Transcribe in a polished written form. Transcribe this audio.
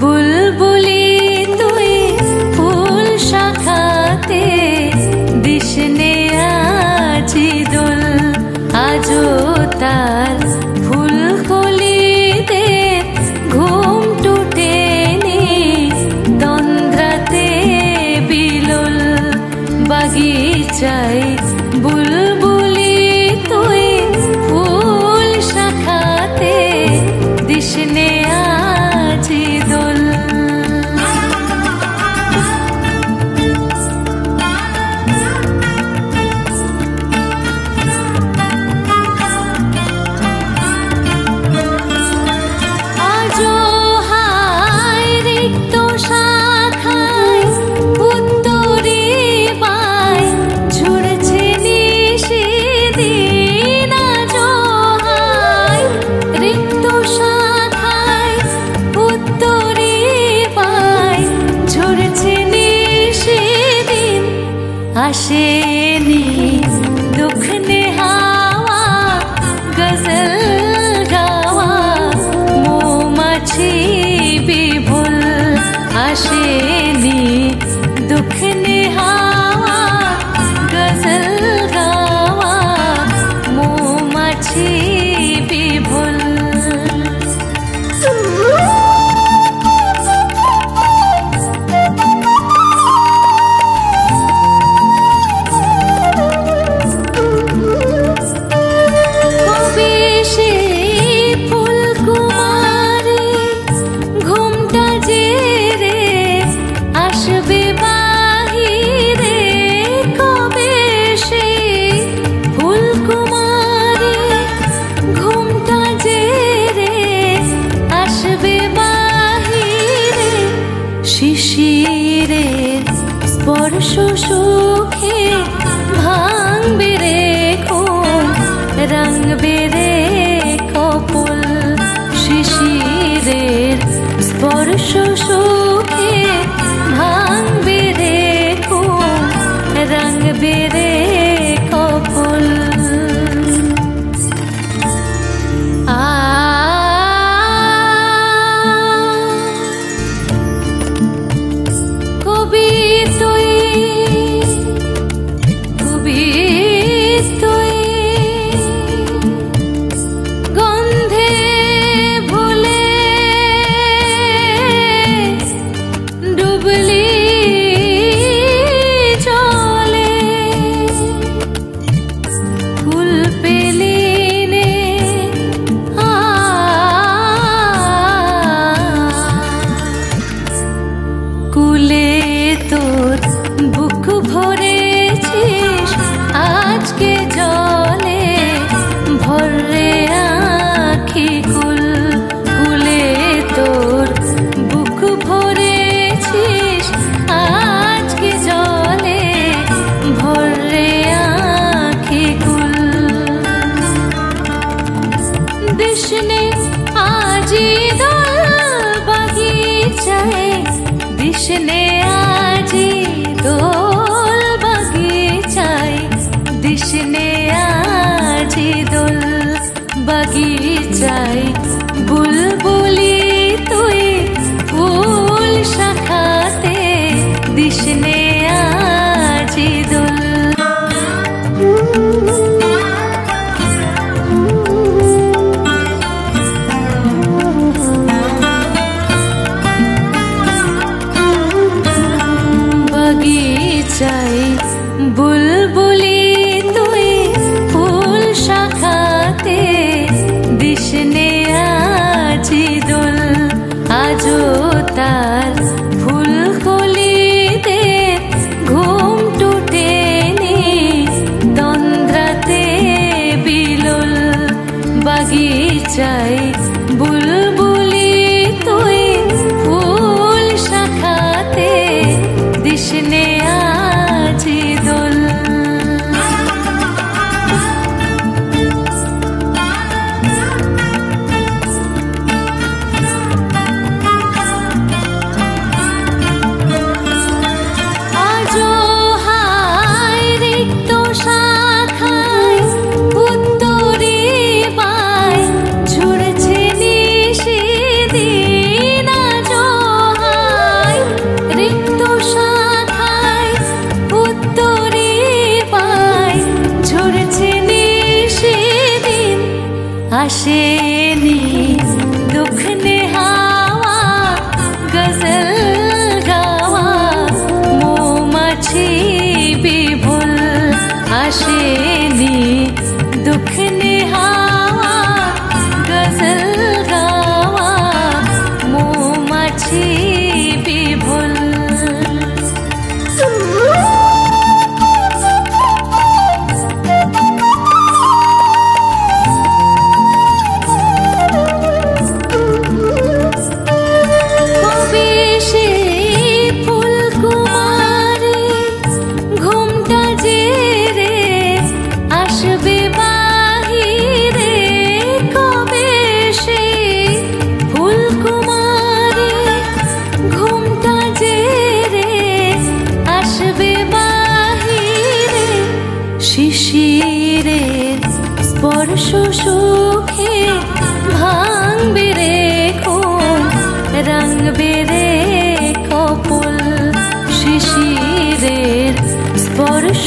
বুলবুলি তুই ফুল শাখাতে দিশনে আজি দোল আজো তার ফুলকলিতে ঘুম টুটেনি তন্দ্রাতে বিলোল বাগিচায় বুলবুলি তুই ফুল শাখাতে দিশনে আজি দোল আজো হায় রিক্ত শাখায় উত্তরে বাই ঝুড়ছে নিশিদিন আজো হায় রিক্ত শাখায় উত্তরে বাই ঝুড়ছে নিশিদিন আসেনি দুঃখ নেহাওয়া গজল গাওয়া মৌমাছি বিভুল আসেনি দুঃখ নেহাওয়া গজল গাওয়া মৌমাছি বিভুল কবে সে ফুলকুমারী ঘুমটা জেরে আসবে বাহিরে কবে সে ফুলকুমারী ঘুমটা জেরে আসবে বাহিরে শিশিরের স্পর্শ সুখে ভাঙবে রে ঘুম রাঙবে রে কপল শিশিরের স্পর্শ সুখে ভাঙবে রে ঘুম রাঙবে রে কপল কবি তুই কবি তুই গন্ধে ভুলে ডুবলি জলে ফুল পেলি নে কুলে তোর বুক ভরেছিস আজকে জলে ভরে আখি কুল কুলে তোর বুক ভরেছিস আজকে জলে ভরে আখি কুল দিশনে আজি দোল বাগিচায় দিশনে আজি দোল বাগিচায় দিশনে আজি দোল বাগিচায় বুলবুলি তুই ফুল শাখাতে দিশনে আজি দোল বাগিচায় বুলবুলি তুই ফুল শাখাতে দিশনে আজি দোল আজো তার ফুলকলিতে ঘুম টুটেনি তন্দ্রাতে বিলোল বাগিচায় বুলবুলি তুই ফুল শাখাতে দিশনে আজি দোল হাসি বিভোল। কবে সে ফুলকুমারী ঘুমটা জেরে আসবে বাহিরে, কবে সে ফুলকুমারী ঘুমটা জেরে আসবে বাহিরে, শিশিরের স্পর্শ সুখে ভাঙবে রে ঘুম, রাঙবে রে কপোল, শিশিরের স্পর্শ